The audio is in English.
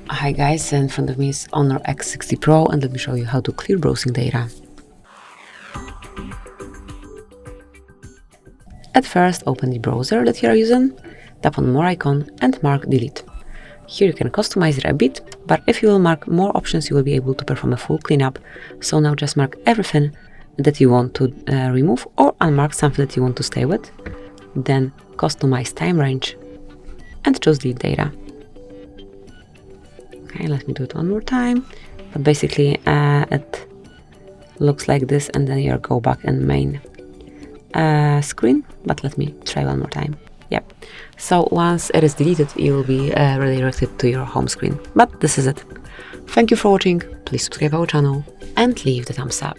Hi guys, in front of me is HONOR X60 Pro and let me show you how to clear browsing data. At first, open the browser that you are using, tap on more icon and mark delete. Here you can customize it a bit, but if you will mark more options, you will be able to perform a full cleanup. So now just mark everything that you want to remove or unmark something that you want to stay with. Then customize time range and choose delete data. Okay, let me do it one more time. But basically, it looks like this, and then you go back in main screen. But let me try one more time. Yep. So once it is deleted, you will be redirected to your home screen. But this is it. Thank you for watching. Please subscribe our channel and leave the thumbs up.